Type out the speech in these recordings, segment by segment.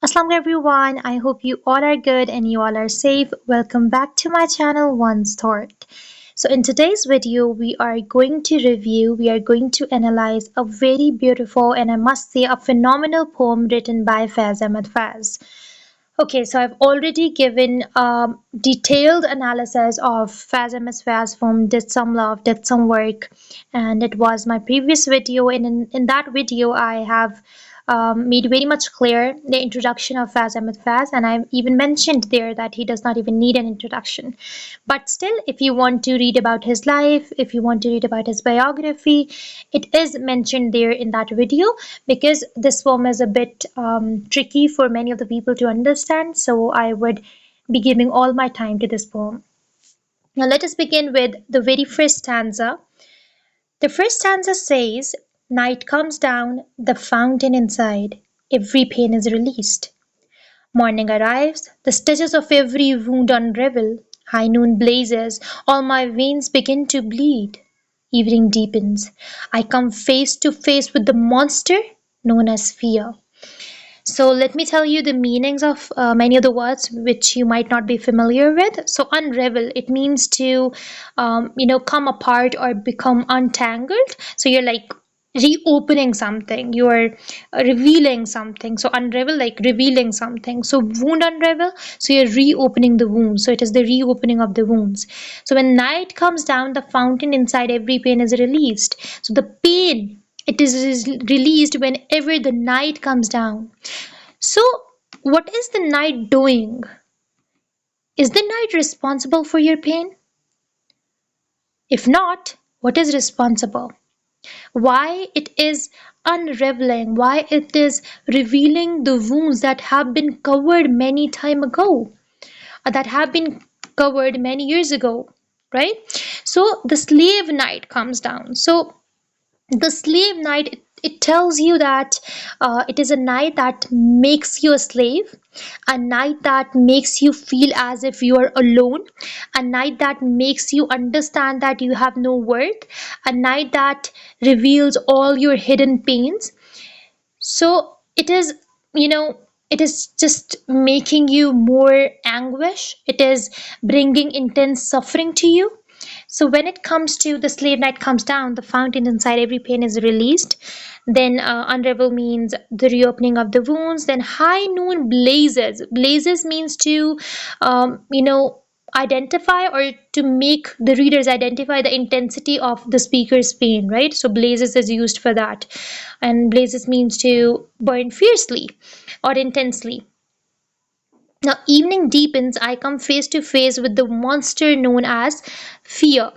Assalamu everyone. I hope you all are good and you all are safe. Welcome back to my channel One Thought. So in today's video we are going to analyze a very beautiful and I must say a phenomenal poem written by Faiz. Okay, so I've already given detailed analysis of Faz from Did Some Love, Did Some Work, and it was my previous video. And in that video, I have made very much clear the introduction of Faz, and I've even mentioned there that he does not even need an introduction. But still, if you want to read about his life, if you want to read about his biography, it is mentioned there in that video because this poem is a bit tricky for many of the people to understand. So I would be giving all my time to this poem. Now let us begin with the very first stanza. The first stanza says, Night comes down, the fountain inside, every pain is released. Morning arrives, the stitches of every wound unravel, high noon blazes, all my veins begin to bleed. Evening deepens, I come face to face with the monster known as fear. So let me tell you the meanings of many of the words which you might not be familiar with. So unravel, it means to, come apart or become untangled. So you're like reopening something, you're revealing something. So unravel, like revealing something. So wound unravel, so you're reopening the wound. So it is the reopening of the wounds. So when night comes down, the fountain inside every pain is released. So the pain it is released whenever the night comes down. So, what is the night doing? Is the night responsible for your pain? If not, what is responsible? Why it is unraveling? Why it is revealing the wounds that have been covered many time ago, or that have been covered many years ago, right? So the slave night comes down. So the slave night it tells you that it is a night that makes you a slave, a night that makes you feel as if you are alone, a night that makes you understand that you have no worth, a night that reveals all your hidden pains. So it is, you know, it is just making you more anguish, it is bringing intense suffering to you. So when it comes to the slave night comes down, the fountain inside every pain is released. Then unravel means the reopening of the wounds. Then high noon blazes. Blazes means to, identify or to make the readers identify the intensity of the speaker's pain, right? So blazes is used for that. And blazes means to burn fiercely or intensely. Now, evening deepens, I come face to face with the monster known as fear.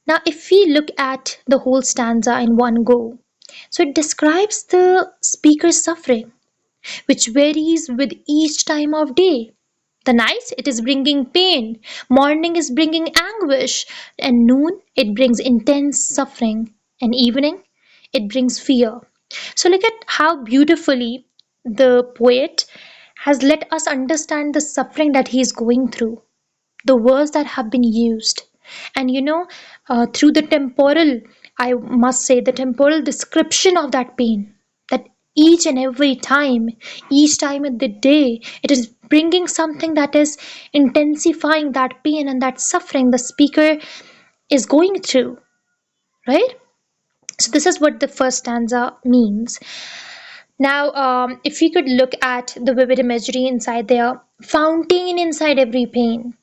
Now, if we look at the whole stanza in one go, so it describes the speaker's suffering, which varies with each time of day. The night, it is bringing pain, morning is bringing anguish, and noon, it brings intense suffering, and evening, it brings fear. So, look at how beautifully the poet has let us understand the suffering that he is going through, the words that have been used. And through the temporal, I must say, the temporal description of that pain, that each and every time, each time in the day, it is bringing something that is intensifying that pain and that suffering the speaker is going through, right? So, this is what the first stanza means. Now, if we could look at the vivid imagery inside there, fountain inside every pain,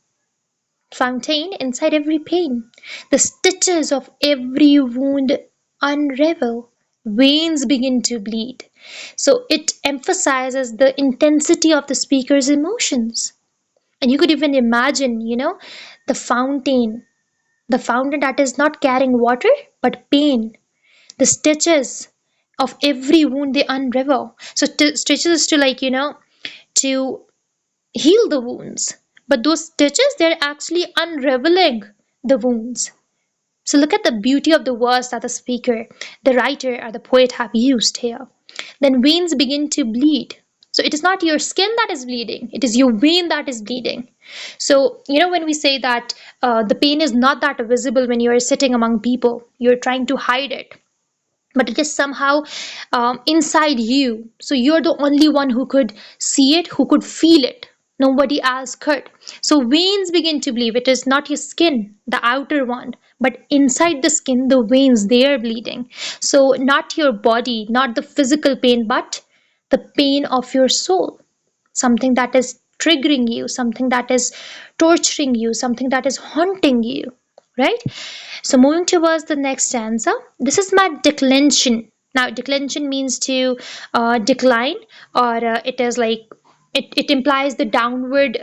fountain inside every pain. The stitches of every wound unravel. Veins begin to bleed. So it emphasizes the intensity of the speaker's emotions. And you could even imagine, the the fountain that is not carrying water but pain. The stitches of every wound they unravel. So stitches is to to heal the wounds. But those stitches, they're actually unraveling the wounds. So look at the beauty of the words that the speaker, the writer, or the poet have used here. Then veins begin to bleed. So it is not your skin that is bleeding, it is your vein that is bleeding. So, when we say that the pain is not that visible when you are sitting among people, you're trying to hide it. but it is somehow inside you. So you're the only one who could see it, who could feel it. Nobody else could. So veins begin to bleed. It is not your skin, the outer one, but inside the skin, the veins, they are bleeding. So not your body, not the physical pain, but the pain of your soul, something that is triggering you, something that is torturing you, something that is haunting you, right? So moving towards the next stanza, this is my declension. Now, declension means to decline, or it is like it implies the downward,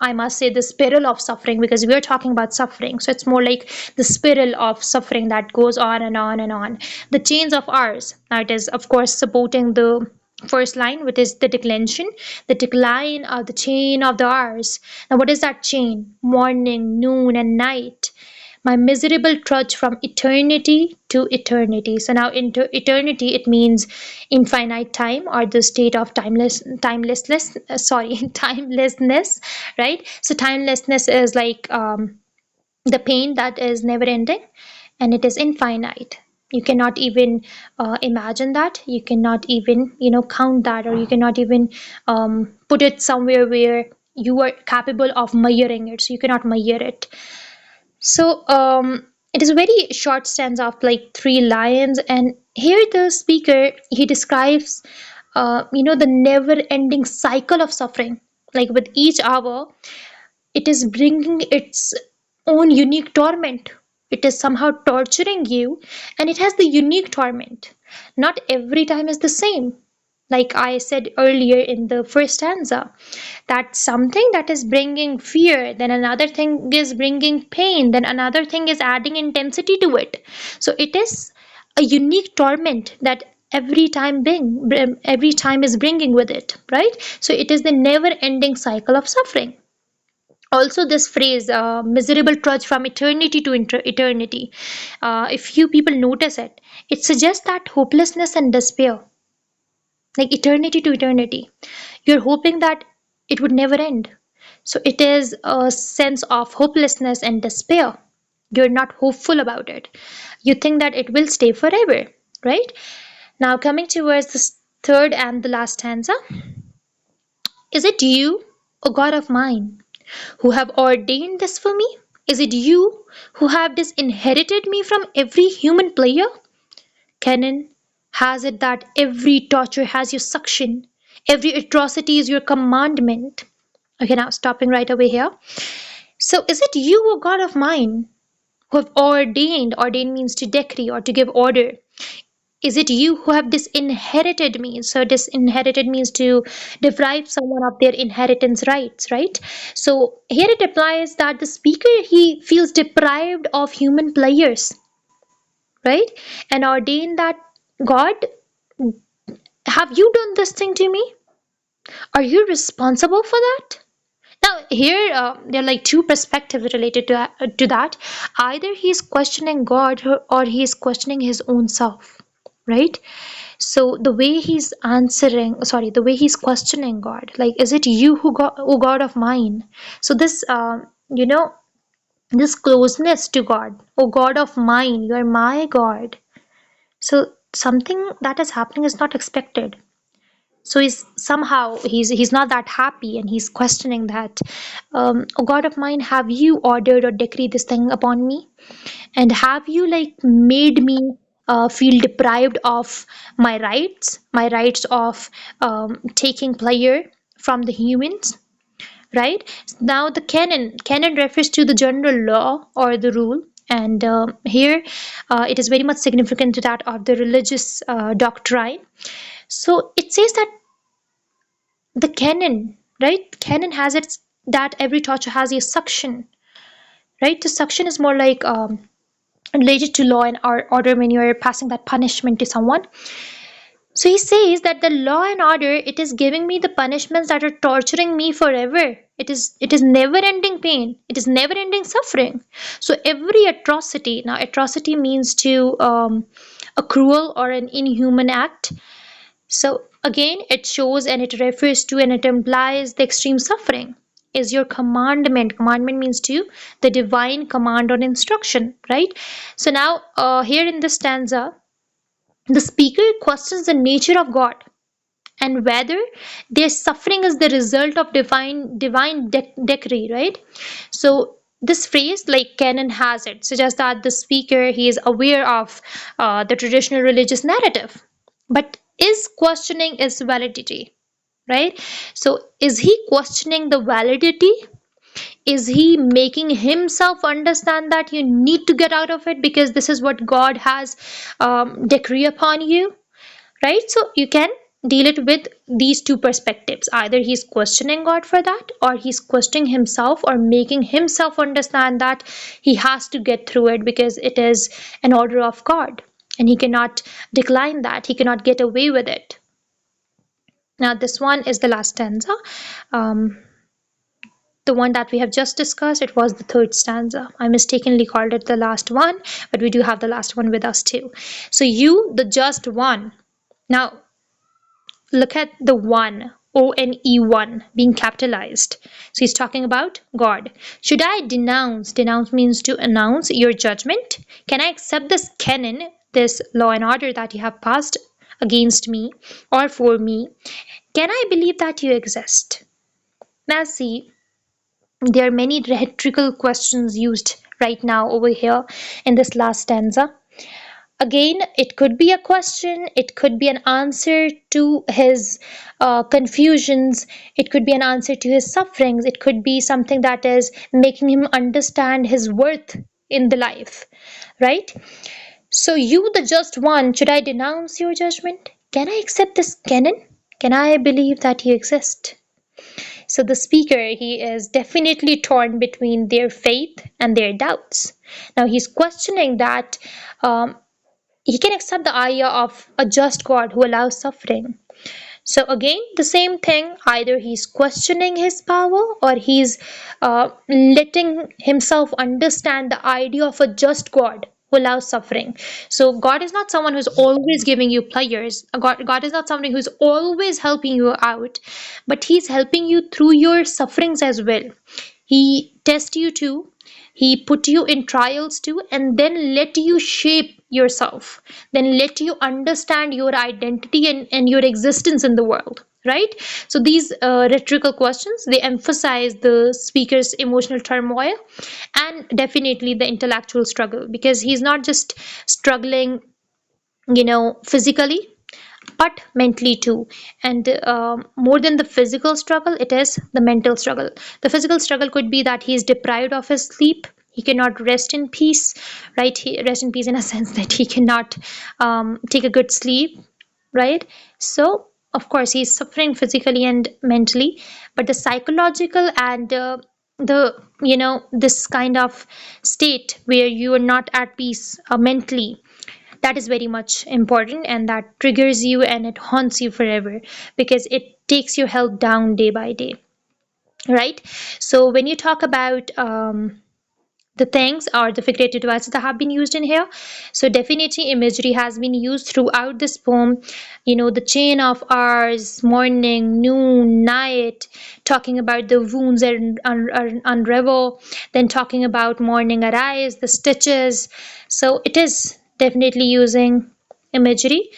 I must say, the spiral of suffering, because we are talking about suffering. So it's more like the spiral of suffering that goes on and on and on. The chains of ours. Now, it is, of course, supporting the first line, which is the declension, the decline of the chain of the hours. Now, what is that chain? Morning, noon, and night. My miserable trudge from eternity to eternity. So now into eternity, it means infinite time, or the state of timelessness, right? So timelessness is like the pain that is never ending, and it is infinite. You cannot even imagine that. You cannot even, count that, or you cannot even put it somewhere where you are capable of measuring it. So you cannot measure it. So it is a very short stanza of like three lines, and here the speaker, he describes, the never-ending cycle of suffering. Like with each hour, it is bringing its own unique torment. It is somehow torturing you, and it has the unique torment. Not every time is the same. Like I said earlier in the first stanza, that something that is bringing fear, then another thing is bringing pain, then another thing is adding intensity to it. So it is a unique torment that every time is bringing with it, right? So it is the never ending cycle of suffering. Also, this phrase, miserable trudge from eternity to eternity, if few people notice it, it suggests that hopelessness and despair, like eternity to eternity. You're hoping that it would never end. So it is a sense of hopelessness and despair. You're not hopeful about it. You think that it will stay forever, right? Now, coming towards the third and the last stanza, is it you, O God of mine, who have ordained this for me? Is it you who have disinherited me from every human player? Canon has it that every torture has your suction, every atrocity is your commandment. Okay, now stopping right away here. So, is it you, O God of mine, who have ordained means to decree or to give order? Is it you who have disinherited me? So, disinherited means to deprive someone of their inheritance rights, right? So, here it applies that the speaker, he feels deprived of human players, right? And ordain that, God, have you done this thing to me? Are you responsible for that? Now, here there are like two perspectives related to that. Either he's questioning God, or he's questioning his own self, right? So the way he's answering, sorry, the way he's questioning God, like, is it you who God, oh God of mine? So this, this closeness to God, oh God of mine, you are my God. So something that is happening is not expected. So he's not that happy, and he's questioning that, oh God of mine, have you ordered or decreed this thing upon me? And have you like made me feel deprived of my rights of taking pleasure from the humans, right? Now the canon refers to the general law or the rule, and here it is very much significant to that of the religious doctrine. So it says that the canon, right? Canon has its that every torture has a suction, right? The suction is more like related to law and order when you're passing that punishment to someone. So he says that the law and order, it is giving me the punishments that are torturing me forever. It is never ending pain. It is never ending suffering. So every atrocity, now atrocity means to a cruel or an inhuman act. So again, it shows and it refers to and it implies the extreme suffering is your commandment. Commandment means to the divine command or instruction, right? So now here in this stanza, The speaker questions the nature of God and whether their suffering is the result of divine decree, right? So this phrase, like canon has it, suggests that the speaker, he is aware of the traditional religious narrative, but is questioning its validity, right? So is he questioning the validity? Is he making himself understand that you need to get out of it because this is what God has decree upon you, right? So you can deal it with these two perspectives. Either he's questioning God for that, or he's questioning himself or making himself understand that he has to get through it because it is an order of God and he cannot decline that, he cannot get away with it. Now this one is the last stanza. um, the one that we have just discussed, it was the third stanza. I mistakenly called it the last one, but we do have the last one with us too. So you, the just one. Now look at the one, one being capitalized. So he's talking about God. Should I denounce? Denounce means to announce your judgment. Can I accept this canon, this law and order that you have passed against me or for me? Can I believe that you exist? Now, see, there are many rhetorical questions used right now over here in this last stanza. Again, it could be a question, it could be an answer to his confusions, it could be an answer to his sufferings, it could be something that is making him understand his worth in the life, right? So, you, the just one, should I denounce your judgment? Can I accept this canon? Can I believe that you exist? So, the speaker, he is definitely torn between their faith and their doubts. Now, he's questioning that. He can accept the idea of a just God who allows suffering. So again, the same thing. Either he's questioning his power or he's letting himself understand the idea of a just God who allows suffering. So God is not someone who's always giving you pleasures. God is not somebody who's always helping you out, but He's helping you through your sufferings as well. He tests you too. He put you in trials too, and then let you shape yourself. Then let you understand your identity and your existence in the world. Right? So these rhetorical questions, they emphasize the speaker's emotional turmoil and definitely the intellectual struggle, because he's not just struggling, physically, but mentally too. And more than the physical struggle, it is the mental struggle. The physical struggle could be that he is deprived of his sleep, he cannot rest in peace, right? He rest in peace in a sense that he cannot take a good sleep, right? So of course he's suffering physically and mentally, but the psychological and the this kind of state where you are not at peace mentally, that is very much important, and that triggers you and it haunts you forever because it takes your health down day by day, right? So when you talk about the things or the figurative devices that have been used in here, so definitely imagery has been used throughout this poem. The chain of hours, morning, noon, night, talking about the wounds and unravel, then talking about morning arise, the stitches. So it is definitely using imagery.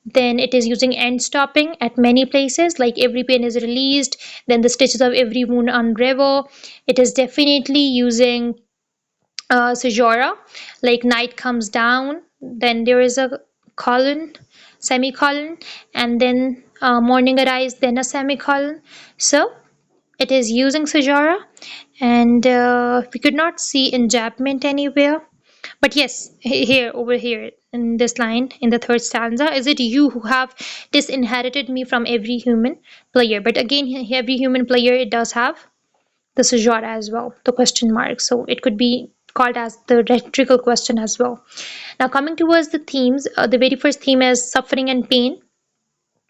Then it is using end stopping at many places, like every pain is released, then the stitches of every wound unravel. It is definitely using Sejora, like night comes down, then there is a colon, semicolon, and then morning arise, then a semicolon. So it is using Sejora, and we could not see enjambment anywhere. But yes, here, over here, in this line, in the third stanza, is it you who have disinherited me from every human player? But again, every human player, it does have the sujata as well, the question mark. So it could be called as the rhetorical question as well. Now, coming towards the themes, the very first theme is suffering and pain.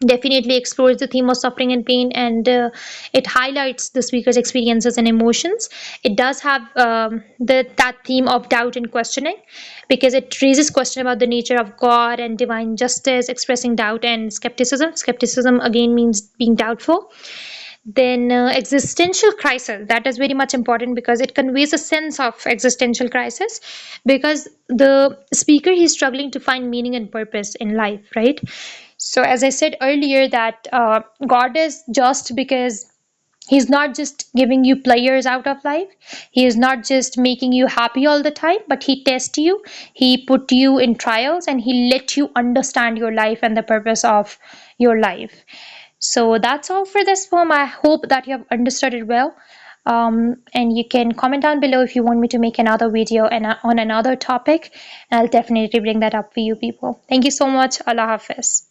Definitely explores the theme of suffering and pain, and it highlights the speaker's experiences and emotions. It does have that theme of doubt and questioning, because it raises question about the nature of God and divine justice, expressing doubt and skepticism. Skepticism again means being doubtful. Then existential crisis, that is very much important because it conveys a sense of existential crisis, because the speaker is struggling to find meaning and purpose in life, right? So as I said earlier, that God is just because He's not just giving you players out of life. He is not just making you happy all the time, but He tests you. He put you in trials and He let you understand your life and the purpose of your life. So that's all for this poem. I hope that you have understood it well. And you can comment down below if you want me to make another video and on another topic. I'll definitely bring that up for you people. Thank you so much. Allah Hafiz.